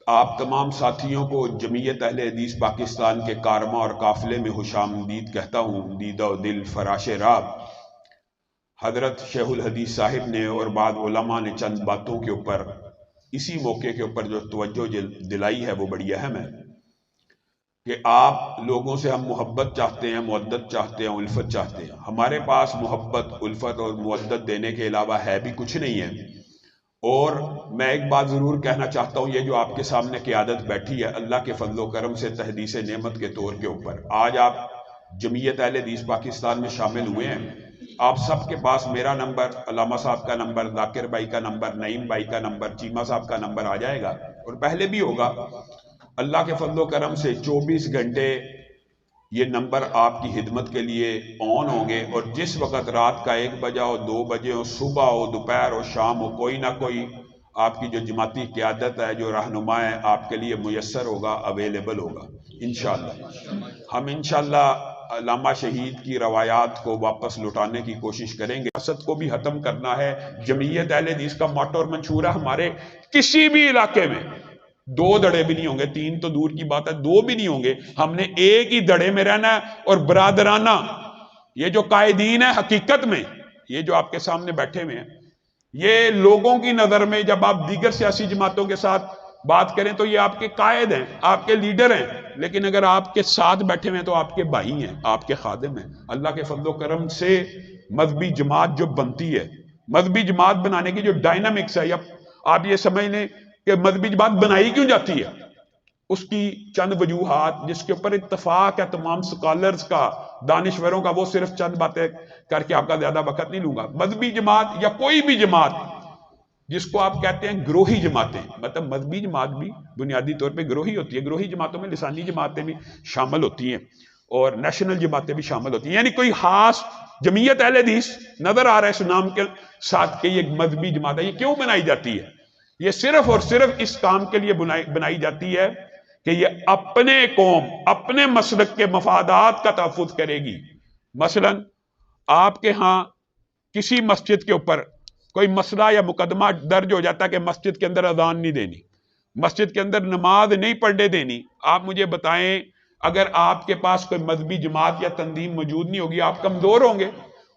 آپ تمام ساتھیوں کو جمعیت اہل حدیث پاکستان کے کارمہ اور قافلے میں خوش آمدید کہتا ہوں۔ دیدہ و دل فراش راب حضرت شیخ الحدیث صاحب نے اور بعض علماء نے چند باتوں کے اوپر اسی موقع کے اوپر جو توجہ دلائی ہے وہ بڑی اہم ہے کہ آپ لوگوں سے ہم محبت چاہتے ہیں، مودت چاہتے ہیں، الفت چاہتے ہیں۔ ہمارے پاس محبت، الفت اور مودت دینے کے علاوہ ہے بھی کچھ نہیں ہے۔ اور میں ایک بات ضرور کہنا چاہتا ہوں، یہ جو آپ کے سامنے قیادت بیٹھی ہے اللہ کے فضل و کرم سے تحدیث نعمت کے طور کے اوپر آج آپ جمعیت اہل حدیث پاکستان میں شامل ہوئے ہیں۔ آپ سب کے پاس میرا نمبر، علامہ صاحب کا نمبر، ذاکر بھائی کا نمبر، نعیم بھائی کا نمبر، چیمہ صاحب کا نمبر آ جائے گا اور پہلے بھی ہوگا۔ اللہ کے فضل و کرم سے 24 گھنٹے یہ نمبر آپ کی خدمت کے لیے آن ہوں گے، اور جس وقت رات کا 1 بجے ہو، 2 بجے ہو، صبح ہو، دوپہر ہو، شام ہو، کوئی نہ کوئی آپ کی جو جماعتی قیادت ہے، جو رہنما ہے، آپ کے لیے میسر ہوگا، اویلیبل ہوگا انشاءاللہ۔ ہم انشاءاللہ علامہ شہید کی روایات کو واپس لوٹانے کی کوشش کریں گے، حسد کو بھی ختم کرنا ہے۔ جمعیت اہل حدیث کا موٹو اور منشور ہے ہمارے کسی بھی علاقے میں 2 دڑے بھی نہیں ہوں گے، 3 تو دور کی بات ہے، 2 بھی نہیں ہوں گے، ہم نے ایک ہی دڑے میں رہنا ہے۔ اور برادرانہ یہ جو قائدین ہیں، حقیقت میں یہ جو آپ کے سامنے بیٹھے ہوئے ہیں، یہ لوگوں کی نظر میں جب آپ دیگر سیاسی جماعتوں کے ساتھ بات کریں تو یہ آپ کے قائد ہیں، آپ کے لیڈر ہیں، لیکن اگر آپ کے ساتھ بیٹھے ہوئے ہیں تو آپ کے بھائی ہیں، آپ کے خادم ہیں۔ اللہ کے فضل و کرم سے مذہبی جماعت جو بنتی ہے، مذہبی جماعت بنانے کی جو ڈائنامکس ہے، یا آپ یہ سمجھ لیں کہ مذہبی جماعت بنائی کیوں جاتی ہے، اس کی چند وجوہات جس کے اوپر اتفاق ہے تمام سکالرز کا، دانشوروں کا، وہ صرف چند باتیں کر کے آپ کا زیادہ وقت نہیں لوں گا۔ مذہبی جماعت یا کوئی بھی جماعت جس کو آپ کہتے ہیں گروہی جماعتیں، مطلب مذہبی جماعت بھی بنیادی طور پہ گروہی ہوتی ہے، گروہی جماعتوں میں لسانی جماعتیں بھی شامل ہوتی ہیں اور نیشنل جماعتیں بھی شامل ہوتی ہیں، یعنی کوئی خاص جمعیت اہل حدیث نظر آ رہا ہے اس نام کے ساتھ کہ یہ مذہبی جماعت ہے۔ یہ کیوں بنائی جاتی ہے؟ یہ صرف اور صرف اس کام کے لیے بنائی جاتی ہے کہ یہ اپنے قوم، اپنے مسلک کے مفادات کا تحفظ کرے گی۔ مثلا آپ کے ہاں کسی مسجد کے اوپر کوئی مسئلہ یا مقدمہ درج ہو جاتا ہے کہ مسجد کے اندر اذان نہیں دینی، مسجد کے اندر نماز نہیں پڑھنے دینی۔ آپ مجھے بتائیں، اگر آپ کے پاس کوئی مذہبی جماعت یا تنظیم موجود نہیں ہوگی، آپ کمزور ہوں گے،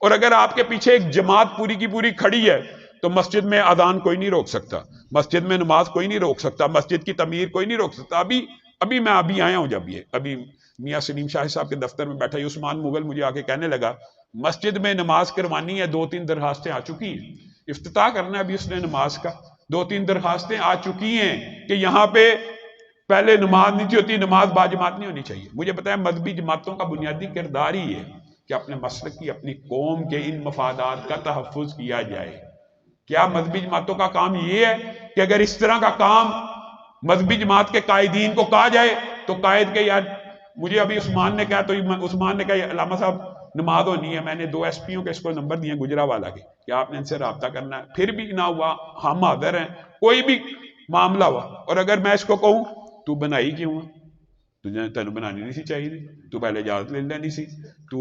اور اگر آپ کے پیچھے ایک جماعت پوری کی پوری کھڑی ہے تو مسجد میں اذان کوئی نہیں روک سکتا، مسجد میں نماز کوئی نہیں روک سکتا، مسجد کی تعمیر کوئی نہیں روک سکتا۔ ابھی میں آیا ہوں، جب یہ ابھی میاں سلیم شاہ صاحب کے دفتر میں بیٹھا، عثمان مغل مجھے آ کے کہنے لگا مسجد میں نماز کروانی ہے، 2-3 درخواستیں آ چکی ہیں، افتتاح کرنا ہے ابھی اس نے نماز کا، 2-3 درخواستیں آ چکی ہیں کہ یہاں پہ پہلے نماز نہیں ہوتی، نماز باجماعت نہیں ہونی چاہیے۔ مجھے بتائیں مذہبی جماعتوں کا بنیادی کردار ہی ہے کہ اپنے مسلک کی، اپنی قوم کے ان مفادات کا تحفظ کیا جائے۔ کیا مذہبی جماعتوں کا کام یہ ہے کہ اگر اس طرح کا کام مذہبی جماعت کے قائدین کو کہا جائے تو قائد کے یار مجھے ابھی عثمان نے کہا تو عثمان نے کہا علامہ صاحب نماز ہونی ہے، میں نے 2 ایس پیوں کے اس کو نمبر دیے گجرانوالہ کے کہ آپ نے ان سے رابطہ کرنا ہے، پھر بھی نہ ہوا، ہم حاضر ہیں، کوئی بھی معاملہ ہوا، اور اگر میں اس کو کہوں تو بنائی کیوں ہے، تجھے بنانی نہیں سی چاہیے، تو پہلے اجازت لے لینی سی، تو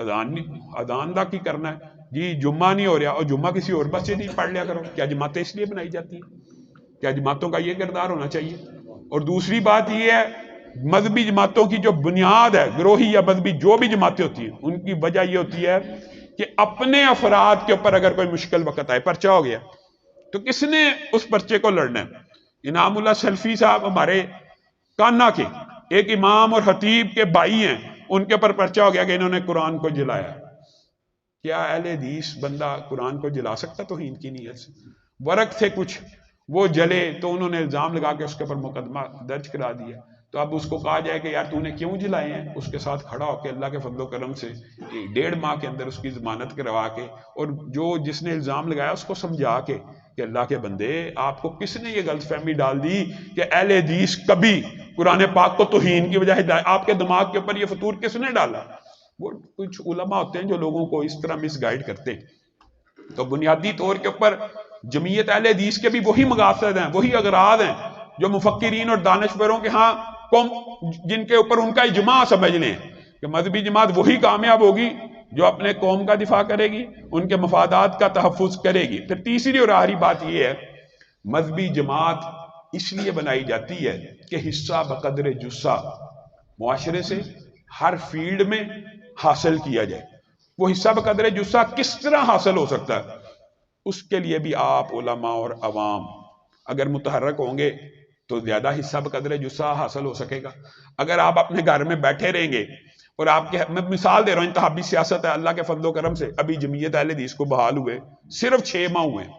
اذان دا کی کرنا ہے جی، جمعہ نہیں ہو رہا اور جمعہ کسی اور مسجد ہی پڑھ لیا کرو۔ کیا جماعتیں اس لیے بنائی جاتی ہیں؟ کیا جماعتوں کا یہ کردار ہونا چاہیے؟ اور دوسری بات یہ ہے، مذہبی جماعتوں کی جو بنیاد ہے، گروہی یا مذہبی جو بھی جماعتیں ہوتی ہیں، ان کی وجہ یہ ہوتی ہے کہ اپنے افراد کے اوپر اگر کوئی مشکل وقت آئے، پرچہ ہو گیا تو کس نے اس پرچے کو لڑنا ہے؟ انعام اللہ سلفی صاحب ہمارے کانا کے ایک امام اور خطیب کے بھائی ہیں، ان کے اوپر پرچہ ہو گیا کہ انہوں نے قرآن کو جلایا۔ کیا اہل حدیث بندہ قرآن کو جلا سکتا توہین کی نیت سے؟ ورق تھے کچھ، وہ جلے تو انہوں نے الزام لگا کے اس کے اوپر مقدمہ درج کرا دیا۔ تو اب اس کو کہا جائے کہ یار تو نے کیوں جلائے ہیں، اس کے ساتھ کھڑا ہو کے اللہ کے فضل و کرم سے 1.5 ماہ کے اندر اس کی ضمانت کروا کے، اور جس نے الزام لگایا اس کو سمجھا کے کہ اللہ کے بندے، آپ کو کس نے یہ غلط فہمی ڈال دی کہ اہل حدیث کبھی قرآن پاک کو توہین کی وجہ آپ کے دماغ کے اوپر یہ فطور کس نے ڈالا؟ وہ کچھ علماء ہوتے ہیں جو لوگوں کو اس طرح مس گائیڈ کرتے ہیں۔ تو بنیادی طور کے اوپر جمعیت اہل حدیث کے بھی وہی مقاصد ہیں، وہی اغراض ہیں جو مفکرین اور دانشوروں کے ہاں جن کے اوپر ان کا اجماع سمجھ لیں کہ مذہبی جماعت وہی کامیاب ہوگی جو اپنے قوم کا دفاع کرے گی، ان کے مفادات کا تحفظ کرے گی۔ پھر تیسری اور آخری بات یہ ہے، مذہبی جماعت اس لیے بنائی جاتی ہے کہ حصہ بقدر جسہ معاشرے سے ہر فیلڈ میں حاصل کیا جائے۔ وہ حصہ بقدر جسہ کس طرح حاصل ہو سکتا ہے، اس کے لیے بھی آپ علماء اور عوام اگر متحرک ہوں گے تو زیادہ حصہ بقدر جسہ حاصل ہو سکے گا۔ اگر آپ اپنے گھر میں بیٹھے رہیں گے اور آپ کے، میں مثال دے رہا ہوں، انتخابی سیاست ہے، اللہ کے فضل و کرم سے ابھی جمعیت اہل حدیث کو بحال ہوئے صرف 6 ماہ ہوئے ہیں،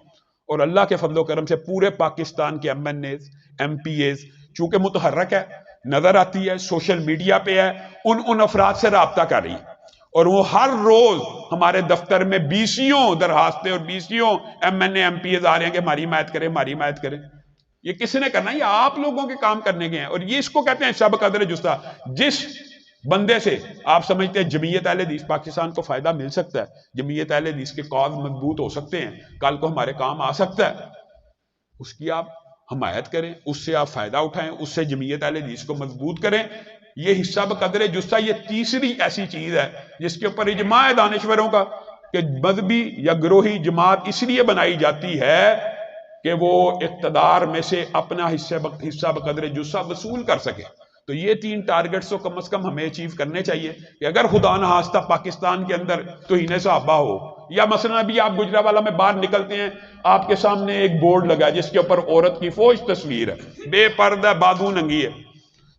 اور اللہ کے فضل و کرم سے پورے پاکستان کے MNAs MPAs چونکہ متحرک ہے، نظر آتی ہے، سوشل میڈیا پہ ہے، ان افراد سے رابطہ کر رہی ہے، اور وہ ہر روز ہمارے دفتر میں 20 درخواستیں اور 20 MNA MPAs آ رہے ہیں کہ ہماری حمایت کریں، ہماری حمایت کریں۔ یہ کس نے کرنا ہے؟ یہ آپ لوگوں کے کام کرنے کے ہیں، اور یہ اس کو کہتے ہیں حصہ بقدر جسہ۔ جس بندے سے آپ سمجھتے ہیں جمعیت اہل حدیث پاکستان کو فائدہ مل سکتا ہے، جمعیت اہل حدیث کے کاز مضبوط ہو سکتے ہیں، کل کو ہمارے کام آ سکتا ہے، اس کی آپ حمایت کریں، اس سے آپ فائدہ اٹھائیں، اس سے جمعیت اہل حدیث کو مضبوط کریں۔ یہ حصہ بقدر جسہ یہ تیسری ایسی چیز ہے جس کے اوپر اجماع ہے دانشوروں کا کہ مذہبی یا گروہی جماعت اس لیے بنائی جاتی ہے کہ وہ اقتدار میں سے اپنا حصہ بقدر جسہ وصول کر سکے۔ تو یہ 3 ٹارگٹس تو کم از کم ہمیں اچیو کرنے چاہیے کہ اگر خدا نخواستہ پاکستان کے اندر توہین صحابہ ہو، یا مثلا ابھی آپ گجرانوالہ میں باہر نکلتے ہیں، آپ کے سامنے ایک بورڈ لگا ہے جس کے اوپر عورت کی فوج تصویر ہے، بے پردہ بازو ننگی ہے،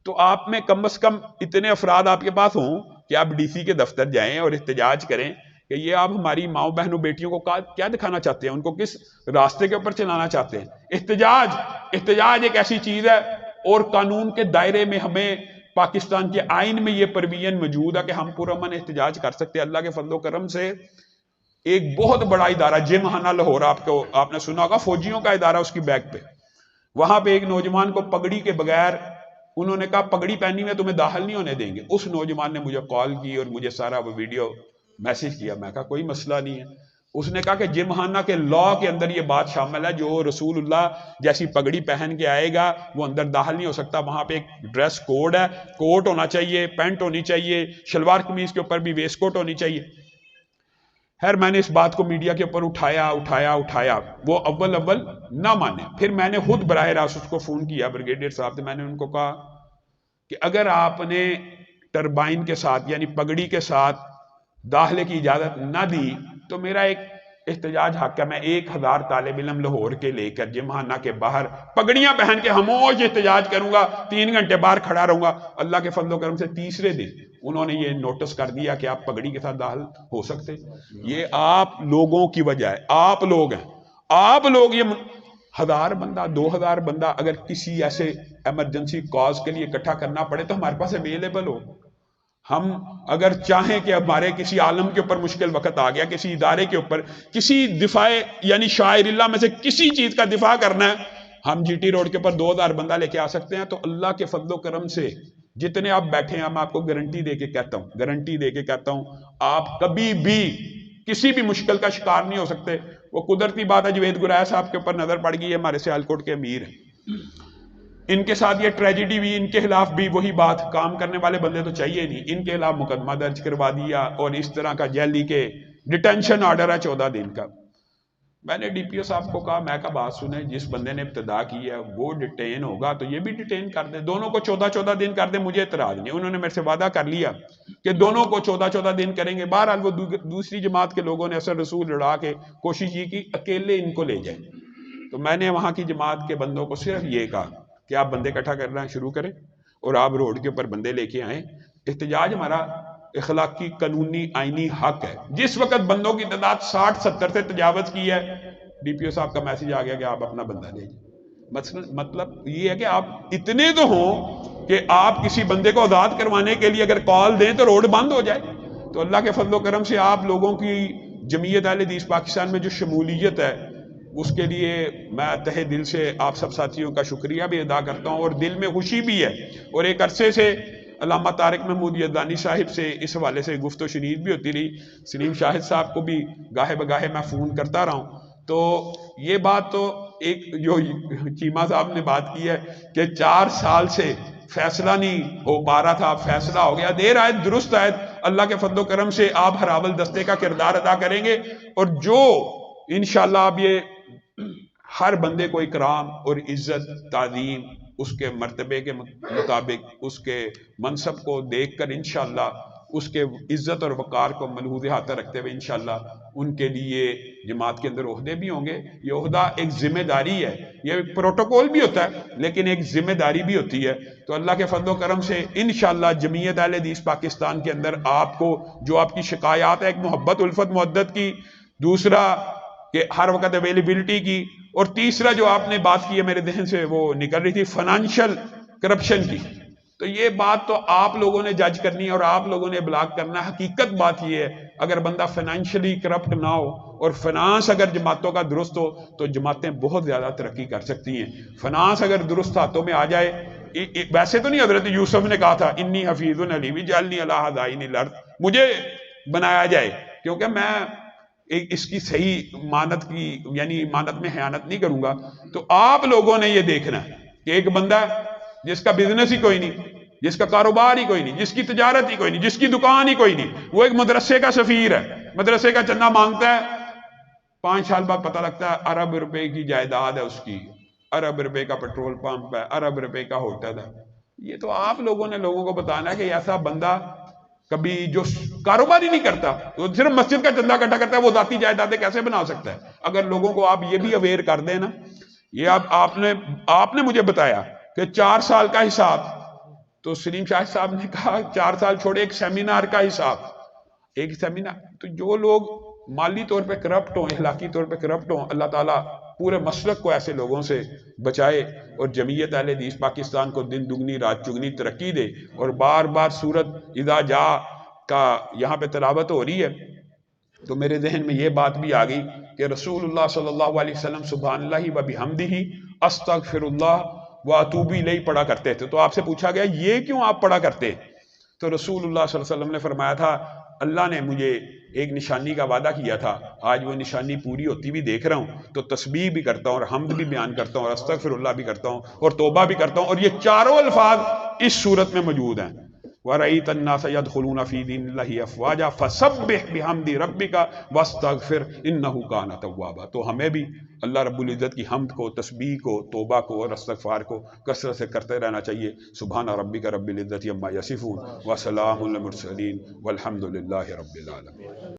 تو آپ میں کم از کم اتنے افراد آپ کے پاس ہوں کہ آپ DC کے دفتر جائیں اور احتجاج کریں کہ یہ آپ ہماری ماؤں بہنوں بیٹیوں کو کیا دکھانا چاہتے ہیں، ان کو کس راستے کے اوپر چلانا چاہتے ہیں۔ احتجاج ایک ایسی چیز ہے، اور قانون کے دائرے میں ہمیں پاکستان کے آئین میں یہ پرویژن موجود ہے کہ ہم پرامن احتجاج کر سکتے ہیں۔ اللہ کے فضل و کرم سے ایک بہت بڑا ادارہ جم خانہ لاہور، آپ نے سنا ہوگا، فوجیوں کا ادارہ، اس کی بیک پہ وہاں پہ ایک نوجوان کو پگڑی کے بغیر انہوں نے کہا پگڑی پہنی میں تمہیں داخل نہیں ہونے دیں گے۔ اس نوجوان نے مجھے کال کی اور مجھے سارا وہ ویڈیو میسج کیا، میں کہا کوئی مسئلہ نہیں ہے۔ اس نے کہا کہ جم خانہ کے لا کے اندر یہ بات شامل ہے، جو رسول اللہ جیسی پگڑی پہن کے آئے گا وہ اندر داخل نہیں ہو سکتا۔ وہاں پہ ایک ڈریس کوڈ ہے، کوٹ ہونا چاہیے، پینٹ ہونی چاہیے، شلوار قمیض کے اوپر بھی ویسٹ کوٹ ہونی چاہیے۔ خیر میں نے اس بات کو میڈیا کے اوپر اٹھایا، وہ اول نہ مانے۔ پھر میں نے خود براہ راست اس کو فون کیا، بریگیڈیئر صاحب سے، میں نے ان کو کہا کہ اگر آپ نے ٹربائن کے ساتھ یعنی پگڑی کے ساتھ داخلے کی اجازت نہ دی تو میرا ایک احتجاج حق ہے، میں 1000 طالب علم لاہور کے لے کر جم خانہ کے باہر پگڑیاں پہن کے خاموش احتجاج کروں گا، 3 گھنٹے باہر کھڑا رہوں گا۔ اللہ کے فضل و کرم سے تیسرے دن انہوں نے یہ نوٹس کر دیا کہ آپ پگڑی کے ساتھ داخل ہو سکتے۔ یہ آپ لوگوں کی وجہ ہے، آپ لوگ ہیں، آپ لوگ، یہ 1000 بندہ 2000 بندہ اگر کسی ایسے ایمرجنسی کاز کے لیے اکٹھا کرنا پڑے تو ہمارے پاس اویلیبل ہو۔ ہم اگر چاہیں کہ ہمارے کسی عالم کے اوپر مشکل وقت آ گیا، کسی ادارے کے اوپر کسی دفاع یعنی شاعر اللہ میں سے کسی چیز کا دفاع کرنا ہے، ہم GT روڈ کے اوپر 2000 بندہ لے کے آ سکتے ہیں۔ تو اللہ کے فضل و کرم سے جتنے آپ بیٹھے ہیں، میں آپ کو گارنٹی دے کے کہتا ہوں آپ کبھی بھی کسی بھی مشکل کا شکار نہیں ہو سکتے۔ وہ قدرتی بات ہے، جوید گرایا صاحب کے اوپر نظر پڑ گئی ہے، ہمارے سیالکوٹ کے امیر ہیں، ان کے ساتھ یہ ٹریجڈی بھی، ان کے خلاف بھی وہی بات، کام کرنے والے بندے تو چاہیے نہیں، ان کے خلاف مقدمہ درج کروا دیا اور اس طرح کا جیلی کے ڈیٹینشن آرڈر ہے 14 دن کا۔ میں نے DPO صاحب کو کہا، میں کہا بات سنیں، جس بندے نے ابتدا کی ہے وہ ڈیٹین ہوگا تو یہ بھی ڈیٹین کر دیں، دونوں کو 14 دن کر دیں، مجھے اعتراض نہیں۔ انہوں نے میرے سے وعدہ کر لیا کہ دونوں کو 14 دن کریں گے۔ بہرحال وہ دوسری جماعت کے لوگوں نے اثر رسول لڑا کے کوشش یہ کی اکیلے ان کو لے جائیں، تو میں نے وہاں کی جماعت کے بندوں کو صرف یہ کہا کہ آپ بندے اکٹھا کرنا شروع کریں اور آپ روڈ کے اوپر بندے لے کے آئیں۔ احتجاج ہمارا اخلاقی، قانونی، آئینی حق ہے۔ جس وقت بندوں کی تعداد 60-70 سے تجاوز کی ہے، DPO صاحب کا میسج آ گیا کہ آپ اپنا بندہ لے جائیں۔ مطلب یہ ہے کہ آپ اتنے تو ہوں کہ آپ کسی بندے کو آزاد کروانے کے لیے اگر کال دیں تو روڈ بند ہو جائے۔ تو اللہ کے فضل و کرم سے آپ لوگوں کی جمعیت اہل حدیث پاکستان میں جو شمولیت ہے، اس کے لیے میں تہہ دل سے آپ سب ساتھیوں کا شکریہ بھی ادا کرتا ہوں، اور دل میں خوشی بھی ہے۔ اور ایک عرصے سے علامہ طارق محمود یزدانی صاحب سے اس حوالے سے گفت و شنید بھی ہوتی رہی، سلیم شاہد صاحب کو بھی گاہے بگاہے میں فون کرتا رہا ہوں۔ تو یہ بات تو ایک جو چیمہ صاحب نے بات کی ہے کہ 4 سال سے فیصلہ نہیں ہو پا رہا تھا، فیصلہ ہو گیا، دیر آئے درست آئے، اللہ کے فضل و کرم سے آپ ہراول دستے کا کردار ادا کریں گے، اور جو انشاءاللہ اب یہ ہر بندے کو اکرام اور عزت تعظیم اس کے مرتبے کے مطابق اس کے منصب کو دیکھ کر انشاءاللہ اس کے عزت اور وقار کو ملحوظ احاطہ رکھتے ہوئے انشاءاللہ ان کے لیے جماعت کے اندر عہدے بھی ہوں گے. یہ عہدہ ایک ذمہ داری ہے، یہ ایک پروٹوکول بھی ہوتا ہے لیکن ایک ذمہ داری بھی ہوتی ہے. تو اللہ کے فضل و کرم سے انشاءاللہ جمعیت اہل حدیث پاکستان کے اندر آپ کو جو آپ کی شکایات ہے، ایک محبت الفت محدت کی، دوسرا کہ ہر وقت اویلیبلٹی کی، اور تیسرا جو آپ نے بات کی ہے میرے ذہن سے وہ نکل رہی تھی فائنانشل کرپشن کی، تو یہ بات تو آپ لوگوں نے جج کرنی ہے اور آپ لوگوں نے ابلاغ کرنا. حقیقت بات یہ ہے اگر بندہ فائنانشلی کرپٹ نہ ہو اور فنانس اگر جماعتوں کا درست ہو تو جماعتیں بہت زیادہ ترقی کر سکتی ہیں. فنانس اگر درست ہاتھوں میں آ جائے، ویسے تو نہیں حضرت یوسف نے کہا تھا انی حفیظ علیم اجعلنی علی خزائن الارض، مجھے بنایا جائے کیونکہ میں اس کی صحیح مانت کی یعنی مانت میں خیانت نہیں کروں گا. تو آپ لوگوں نے یہ دیکھنا ہے کہ ایک بندہ جس کا بزنس ہی کوئی نہیں، جس کا کاروبار ہی کوئی نہیں، جس کی تجارت ہی کوئی نہیں، جس کی دکان ہی کوئی نہیں، وہ ایک مدرسے کا سفیر ہے، مدرسے کا چندہ مانگتا ہے، 5 سال بعد پتہ لگتا ہے ارب روپے کی جائیداد ہے اس کی، ارب روپے کا پیٹرول پمپ ہے، ارب روپے کا ہوٹل ہے. یہ تو آپ لوگوں نے لوگوں کو بتانا ہے کہ ایسا بندہ کبھی جو کاروبار ہی نہیں کرتا، وہ صرف مسجد کا چندہ اکٹھا کرتا ہے، وہ ذاتی جائیدادیں کیسے بنا سکتا ہے؟ اگر لوگوں کو آپ یہ بھی اویئر کر دیں نا، یہ آپ نے مجھے بتایا کہ 4 سال کا حساب، تو سلیم شاہ صاحب نے کہا 4 سال چھوڑے ایک سیمینار کا حساب، ایک سیمینار. تو جو لوگ مالی طور پہ کرپٹ ہوں، اخلاقی طور پہ کرپٹ ہوں، اللہ تعالیٰ پورے مسلک کو ایسے لوگوں سے بچائے اور جمعیت اہل حدیث پاکستان کو دن دگنی رات چگنی ترقی دے. اور بار بار سورت اذا جاء کا یہاں پہ تلاوت ہو رہی ہے تو میرے ذہن میں یہ بات بھی آ گئی کہ رسول اللہ صلی اللہ علیہ وسلم سبحان اللہ و بحمدہ استغفر اللہ واتوب الیہ پڑھا کرتے تھے. تو آپ سے پوچھا گیا یہ کیوں آپ پڑھا کرتے؟ تو رسول اللہ صلی اللہ علیہ وسلم نے فرمایا تھا اللہ نے مجھے ایک نشانی کا وعدہ کیا تھا، آج وہ نشانی پوری ہوتی بھی دیکھ رہا ہوں، تو تسبیح بھی کرتا ہوں اور حمد بھی بیان کرتا ہوں اور استغفر اللہ بھی کرتا ہوں اور توبہ بھی کرتا ہوں، اور یہ چاروں الفاظ اس صورت میں موجود ہیں. وَرَأَيْتَ النَّاسَ يَدْخُلُونَ فِي دِينِ اللَّهِ أَفْوَاجًا فَسَبِّحْ بِحَمْدِ رَبِّكَ وَاسْتَغْفِرْ إِنَّهُ كَانَ تَوَّابًا. تو ہمیں بھی اللہ رب العزت کی حمد کو، تسبیح کو، توبہ کو اور استغفار کو کثرت سے کرتے رہنا چاہیے. سبحان ربک رب العزت عما یصفون وسلام علی المرسلین والحمد للہ رب العالمین.